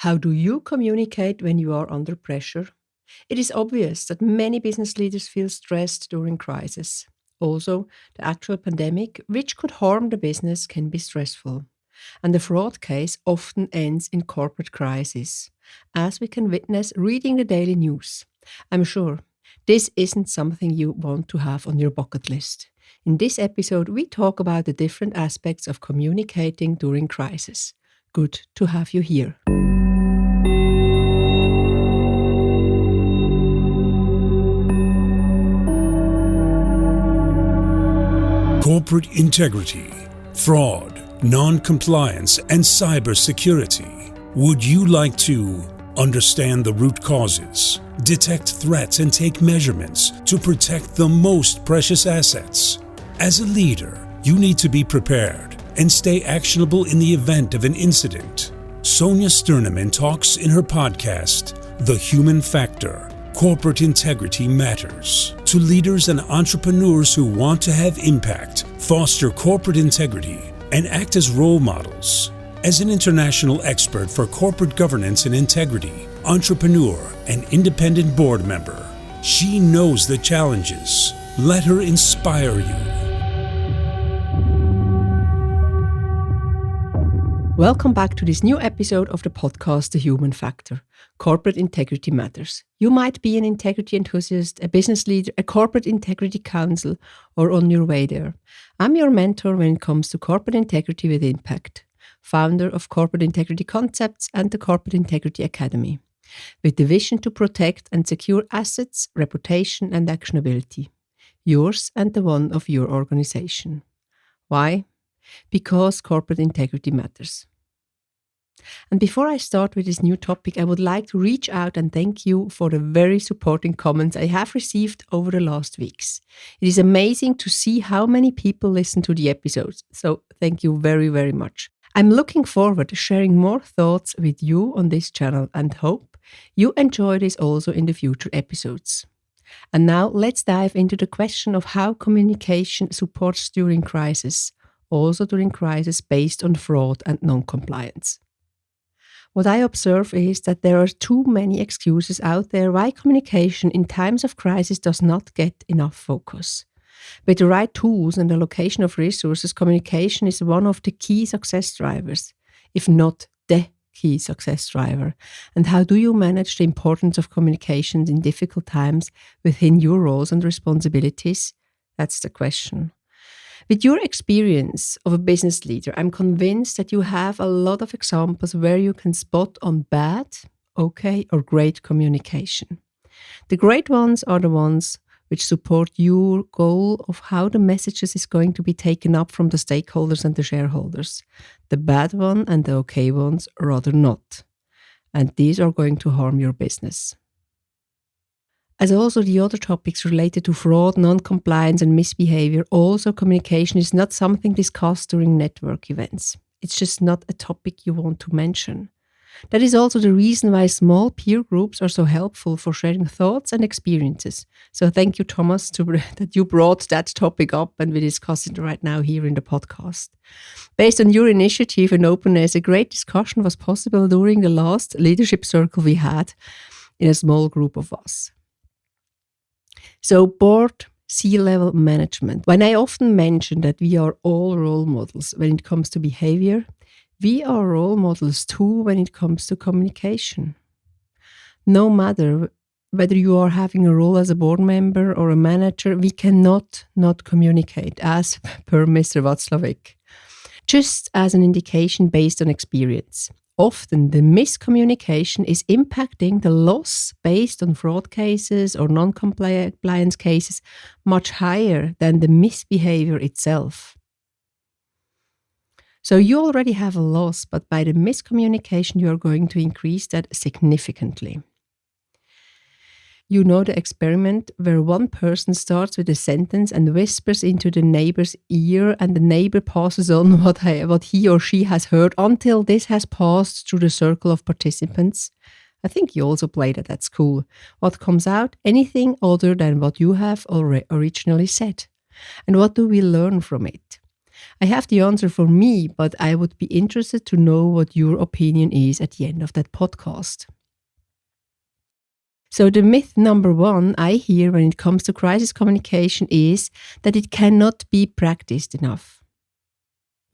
How do you communicate when you are under pressure? It is obvious that many business leaders feel stressed during crisis. Also, the actual pandemic, which could harm the business, can be stressful. And the fraud case often ends in corporate crisis, as we can witness reading the daily news. I'm sure this isn't something you want to have on your bucket list. In this episode, we talk about the different aspects of communicating during crisis. Good to have you here. Corporate integrity, fraud, non-compliance, and cybersecurity. Would you like to understand the root causes, detect threats, and take measurements to protect the most precious assets? As a leader, you need to be prepared and stay actionable in the event of an incident. Sonja Stirnimann talks in her podcast, The Human Factor. Corporate integrity matters. To leaders and entrepreneurs who want to have impact, foster corporate integrity, and act as role models. As an international expert for corporate governance and integrity, entrepreneur, and independent board member, she knows the challenges. Let her inspire you. Welcome back to this new episode of the podcast, The Human Factor. Corporate integrity matters. You might be an integrity enthusiast, a business leader, a corporate integrity counsel, or on your way there. I'm your mentor when it comes to corporate integrity with impact, founder of Corporate Integrity Concepts and the Corporate Integrity Academy, with the vision to protect and secure assets, reputation, and actionability, yours and the one of your organization. Why? Because corporate integrity matters. And before I start with this new topic, I would like to reach out and thank you for the very supporting comments I have received over the last weeks. It is amazing to see how many people listen to the episodes, so thank you very, very much. I'm looking forward to sharing more thoughts with you on this channel and hope you enjoy this also in the future episodes. And now let's dive into the question of how communication supports during crisis, also during crisis based on fraud and non-compliance. What I observe is that there are too many excuses out there why communication in times of crisis does not get enough focus. With the right tools and allocation of resources, communication is one of the key success drivers, if not the key success driver. And how do you manage the importance of communications in difficult times within your roles and responsibilities? That's the question. With your experience of a business leader, I'm convinced that you have a lot of examples where you can spot on bad, okay, or great communication. The great ones are the ones which support your goal of how the messages is going to be taken up from the stakeholders and the shareholders. The bad one and the okay ones rather not. And these are going to harm your business. As also the other topics related to fraud, non-compliance and misbehavior, also communication is not something discussed during network events. It's just not a topic you want to mention. That is also the reason why small peer groups are so helpful for sharing thoughts and experiences. So thank you, Thomas, that you brought that topic up and we discuss it right now here in the podcast. Based on your initiative and openness, a great discussion was possible during the last leadership circle we had in a small group of us. So board C-level management. When I often mention that we are all role models when it comes to behavior, we are role models too when it comes to communication. No matter whether you are having a role as a board member or a manager, we cannot not communicate, as per Mr. Václavík. Just as an indication based on experience. Often the miscommunication is impacting the loss based on fraud cases or non-compliance cases much higher than the misbehavior itself. So you already have a loss, but by the miscommunication you are going to increase that significantly. You know the experiment where one person starts with a sentence and whispers into the neighbor's ear and the neighbor passes on what he or she has heard until this has passed through the circle of participants. I think you also played it at school. What comes out? Anything other than what you have originally said. And what do we learn from it? I have the answer for me, but I would be interested to know what your opinion is at the end of that podcast. So the myth number 1 I hear when it comes to crisis communication is that it cannot be practiced enough.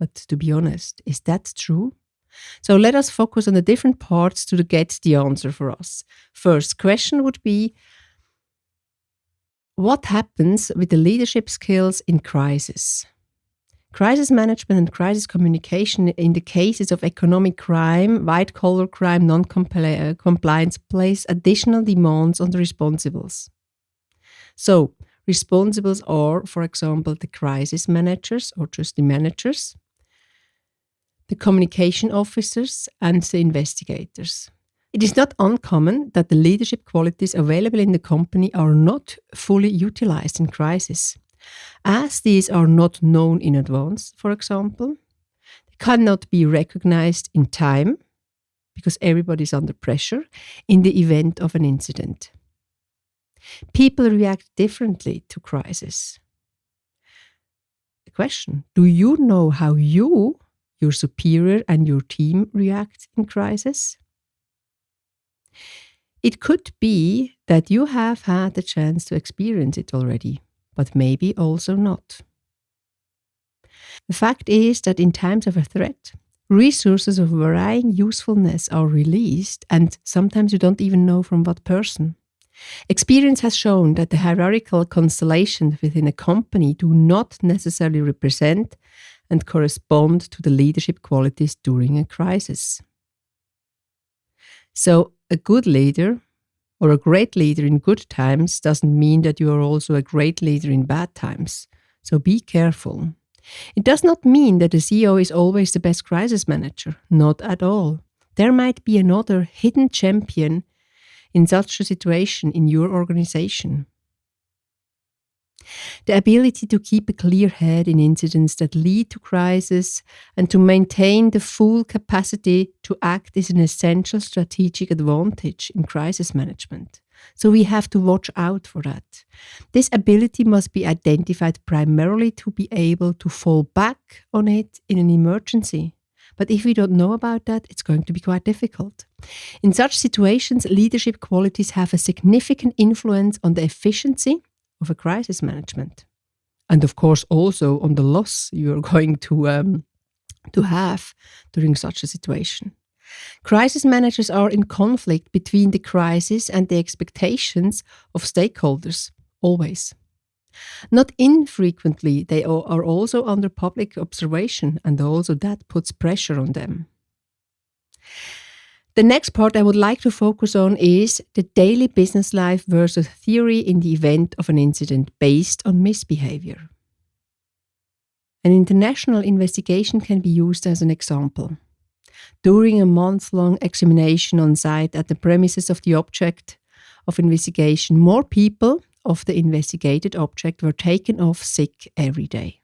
But to be honest, is that true? So let us focus on the different parts to get the answer for us. First question would be, what happens with the leadership skills in crisis? Crisis management and crisis communication in the cases of economic crime, white-collar crime, non-compliance place additional demands on the responsibles. So, responsibles are, for example, the crisis managers or just the managers, the communication officers, and the investigators. It is not uncommon that the leadership qualities available in the company are not fully utilized in crisis. As these are not known in advance, for example, they cannot be recognized in time because everybody is under pressure in the event of an incident. People react differently to crisis. The question, do you know how you, your superior and your team react in crisis? It could be that you have had the chance to experience it already, but maybe also not. The fact is that in times of a threat, resources of varying usefulness are released, and sometimes you don't even know from what person. Experience has shown that the hierarchical constellations within a company do not necessarily represent and correspond to the leadership qualities during a crisis. So, a good leader or a great leader in good times doesn't mean that you are also a great leader in bad times. So be careful. It does not mean that the CEO is always the best crisis manager. Not at all. There might be another hidden champion in such a situation in your organization. The ability to keep a clear head in incidents that lead to crisis and to maintain the full capacity to act is an essential strategic advantage in crisis management. So we have to watch out for that. This ability must be identified primarily to be able to fall back on it in an emergency. But if we don't know about that, it's going to be quite difficult. In such situations, leadership qualities have a significant influence on the efficiency of a crisis management. And of course also on the loss you're going to have during such a situation. Crisis managers are in conflict between the crisis and the expectations of stakeholders, always. Not infrequently, they are also under public observation, and also that puts pressure on them. The next part I would like to focus on is the daily business life versus theory in the event of an incident based on misbehavior. An international investigation can be used as an example. During a month-long examination on site at the premises of the object of investigation, more people of the investigated object were taken off sick every day.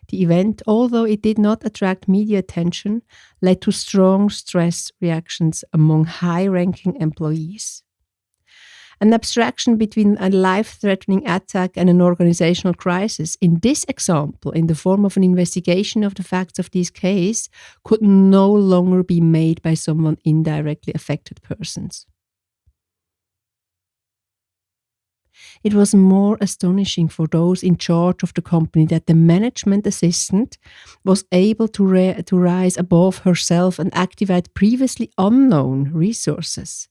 The event, although it did not attract media attention, led to strong stress reactions among high-ranking employees. An abstraction between a life-threatening attack and an organizational crisis, in this example, in the form of an investigation of the facts of this case, could no longer be made by someone indirectly affected persons. It was more astonishing for those in charge of the company that the management assistant was able to rise above herself and activate previously unknown resources.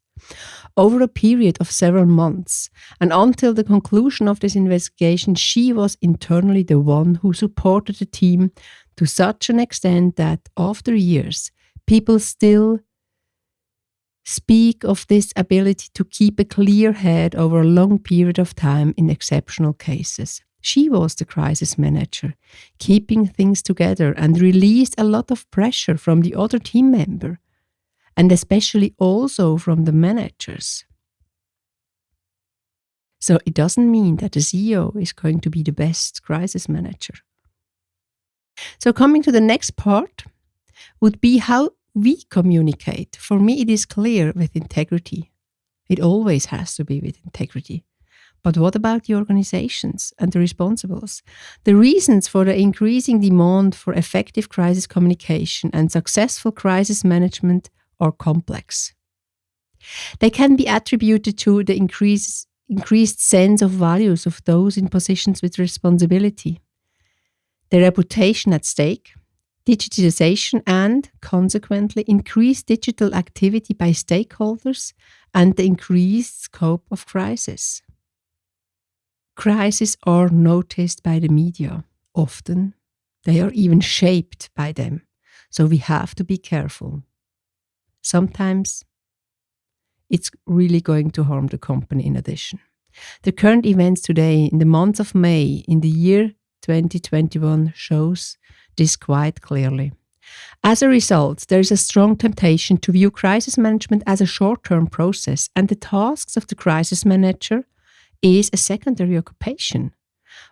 Over a period of several months, and until the conclusion of this investigation, she was internally the one who supported the team to such an extent that, after years, people still speak of this ability to keep a clear head over a long period of time in exceptional cases. She was the crisis manager, keeping things together, and released a lot of pressure from the other team member, and especially also from the managers. So it doesn't mean that the CEO is going to be the best crisis manager. So coming to the next part would be how we communicate. For me, it is clear with integrity. It always has to be with integrity. But what about the organizations and the responsibles? The reasons for the increasing demand for effective crisis communication and successful crisis management are complex. They can be attributed to the increased sense of values of those in positions with responsibility, their reputation at stake, digitization and, consequently, increased digital activity by stakeholders and the increased scope of crisis. Crises are noticed by the media. Often, they are even shaped by them. So we have to be careful. Sometimes, it's really going to harm the company in addition. The current events today, in the month of May, in the year 2021, shows this quite clearly. As a result, there is a strong temptation to view crisis management as a short-term process, and the tasks of the crisis manager is a secondary occupation.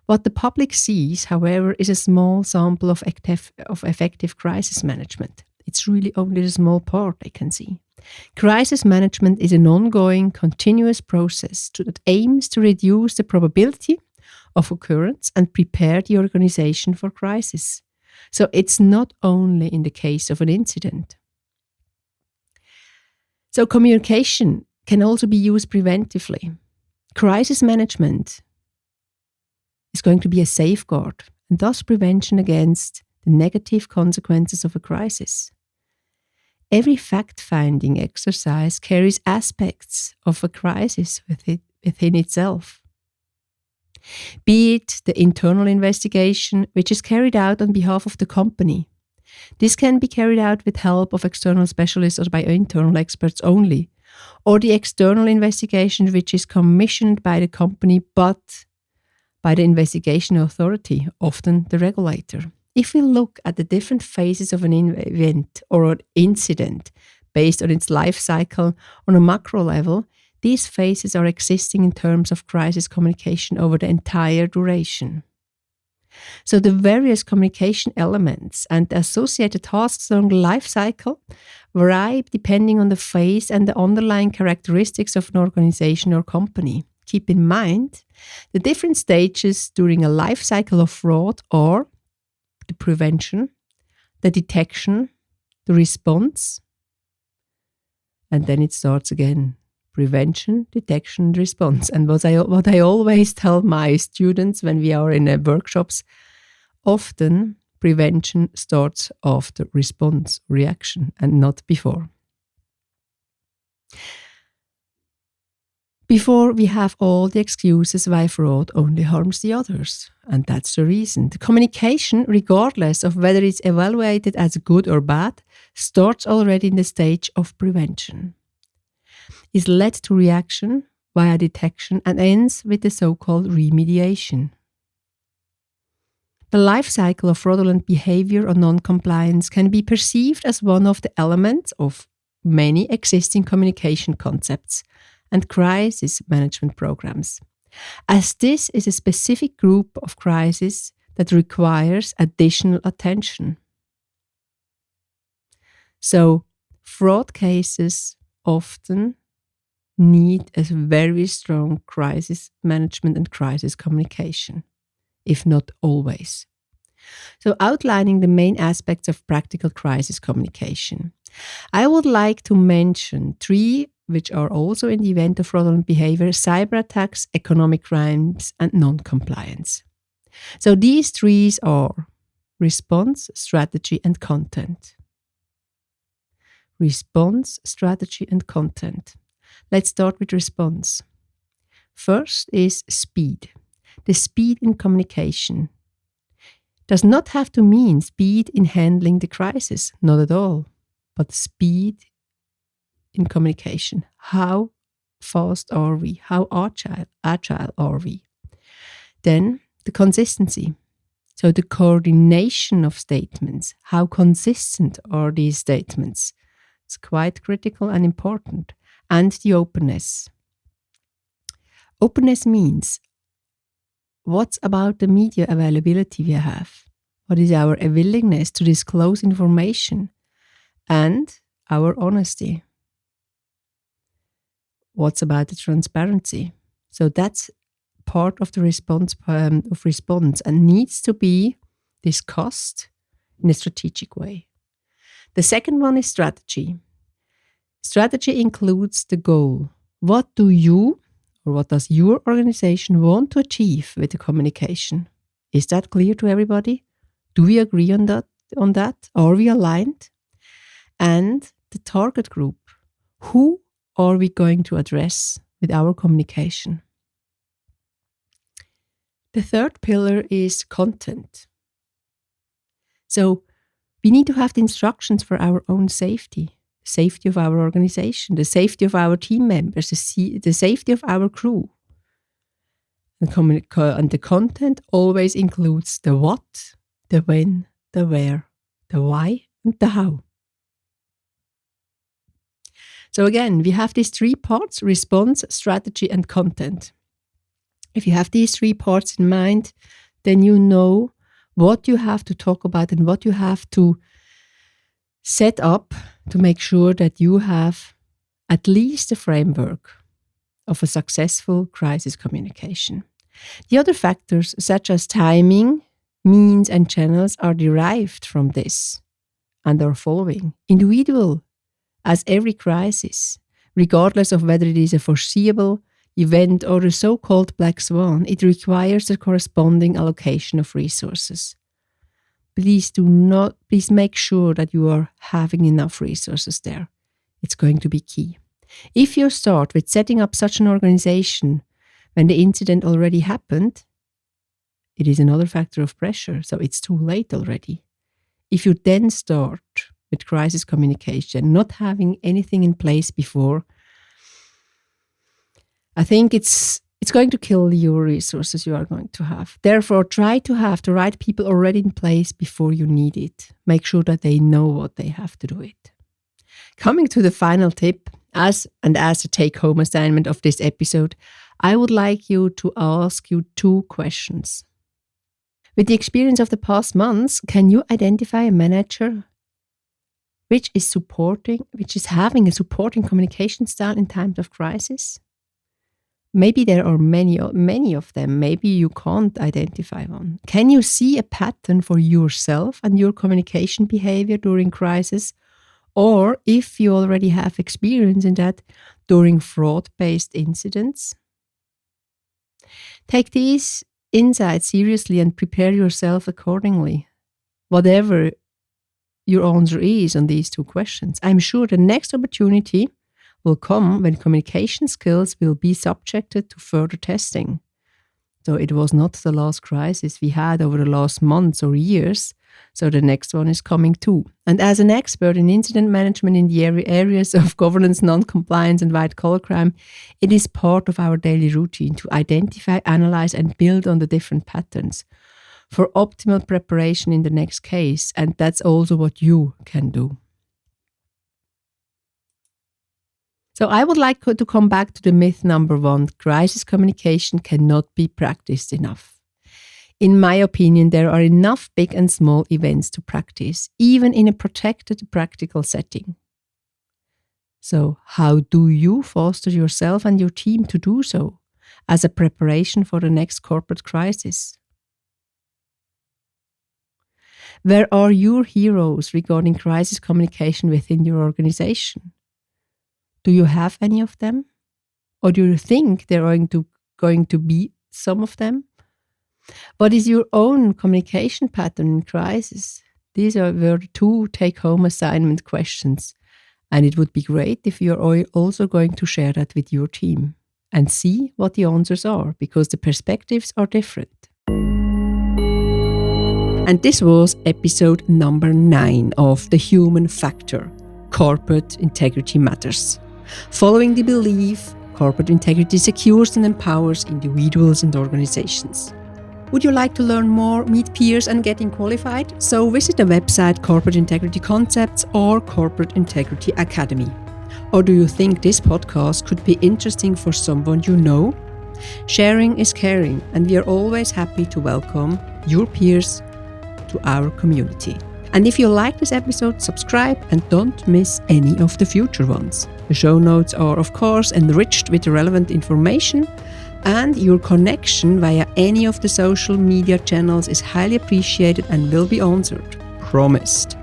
What the public sees, however, is a small sample of effective crisis management. It's really only a small part they can see. Crisis management is an ongoing, continuous process that aims to reduce the probability of occurrence and prepare the organization for crisis. So it's not only in the case of an incident. So communication can also be used preventively. Crisis management is going to be a safeguard and thus prevention against the negative consequences of a crisis. Every fact-finding exercise carries aspects of a crisis within itself. Be it the internal investigation, which is carried out on behalf of the company. This can be carried out with help of external specialists or by internal experts only, or the external investigation, which is commissioned by the company but by the investigation authority, often the regulator. If we look at the different phases of an event or an incident based on its life cycle on a macro level, these phases are existing in terms of crisis communication over the entire duration. So the various communication elements and the associated tasks along the life cycle vary depending on the phase and the underlying characteristics of an organization or company. Keep in mind, the different stages during a life cycle of fraud are the prevention, the detection, the response, and then it starts again. Prevention, detection, response. And what I always tell my students when we are in workshops, often prevention starts after response, reaction, and not before. Before we have all the excuses why fraud only harms the others. And that's the reason. The communication, regardless of whether it's evaluated as good or bad, starts already in the stage of prevention. Is led to reaction via detection and ends with the so-called remediation. The life cycle of fraudulent behavior or non-compliance can be perceived as one of the elements of many existing communication concepts and crisis management programs, as this is a specific group of crises that requires additional attention. So, fraud cases often need a very strong crisis management and crisis communication, if not always. So, outlining the main aspects of practical crisis communication, I would like to mention 3 which are also in the event of fraudulent behavior: cyber attacks, economic crimes, and non-compliance. So these 3 are response, strategy, and content. Response, strategy, and content. Let's start with response. First is speed. The speed in communication does not have to mean speed in handling the crisis, not at all, but speed in communication. How fast are we? How agile are we? Then the consistency. So the coordination of statements. How consistent are these statements? It's quite critical and important. And the openness. Openness means what's about the media availability we have? What is our willingness to disclose information? And our honesty. What's about the transparency? So that's part of the response and needs to be discussed in a strategic way. The second one is strategy. Strategy includes the goal. What do you or what does your organization want to achieve with the communication? Is that clear to everybody? Do we agree on that? Are we aligned? And the target group. Who are we going to address with our communication? The third pillar is content. So we need to have the instructions for our own safety, the safety of our organization, the safety of our team members, the safety of our crew. And the content always includes the what, the when, the where, the why, and the how. So again, we have these three parts: response, strategy, and content. If you have these three parts in mind, then you know what you have to talk about and what you have to set up to make sure that you have at least a framework of a successful crisis communication. The other factors, such as timing, means, and channels, are derived from this and are following. Individual, as every crisis, regardless of whether it is a foreseeable event or a so-called black swan, it requires a corresponding allocation of resources. Please make sure that you are having enough resources there. It's going to be key. If you start with setting up such an organization when the incident already happened, it is another factor of pressure, so it's too late already. If you then start with crisis communication, not having anything in place before, I think it's going to kill your resources you are going to have. Therefore, try to have the right people already in place before you need it. Make sure that they know what they have to do it. Coming to the final tip, as a take-home assignment of this episode, I would like you to ask you two questions. With the experience of the past months, can you identify a manager which is having a supporting communication style in times of crisis? Maybe there are many of them. Maybe you can't identify one. Can you see a pattern for yourself and your communication behavior during crisis? Or if you already have experience in that, during fraud-based incidents? Take these insights seriously and prepare yourself accordingly. Whatever your answer is on these two questions, I'm sure the next opportunity will come when communication skills will be subjected to further testing. So it was not the last crisis we had over the last months or years, so the next one is coming too. And as an expert in incident management in the areas of governance, non-compliance and white-collar crime, it is part of our daily routine to identify, analyze and build on the different patterns for optimal preparation in the next case, and that's also what you can do. So I would like to come back to the myth number 1. Crisis communication cannot be practiced enough. In my opinion, there are enough big and small events to practice, even in a protected practical setting. So how do you foster yourself and your team to do so as a preparation for the next corporate crisis? Where are your heroes regarding crisis communication within your organization? Do you have any of them? Or do you think there are going to be some of them? What is your own communication pattern in crisis? These were the 2 take-home assignment questions. And it would be great if you're also going to share that with your team and see what the answers are, because the perspectives are different. And this was episode number 9 of The Human Factor, Corporate Integrity Matters. Following the belief, corporate integrity secures and empowers individuals and organizations. Would you like to learn more, meet peers and getting qualified? So visit the website Corporate Integrity Concepts or Corporate Integrity Academy. Or do you think this podcast could be interesting for someone you know? Sharing is caring, and we are always happy to welcome your peers to our community. And if you like this episode, subscribe and don't miss any of the future ones. The show notes are, of course, enriched with relevant information, And your connection via any of the social media channels is highly appreciated and will be answered. Promised.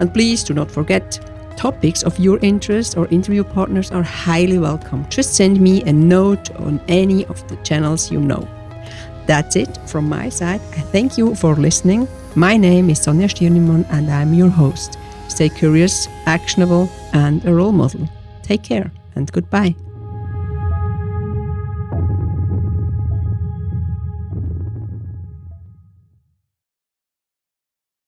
And please do not forget, topics of your interest or interview partners are highly welcome. Just send me a note on any of the channels you know. That's it from my side. I thank you for listening. My name is Sonja Stirnimann and I'm your host. Stay curious, actionable, and a role model. Take care and goodbye.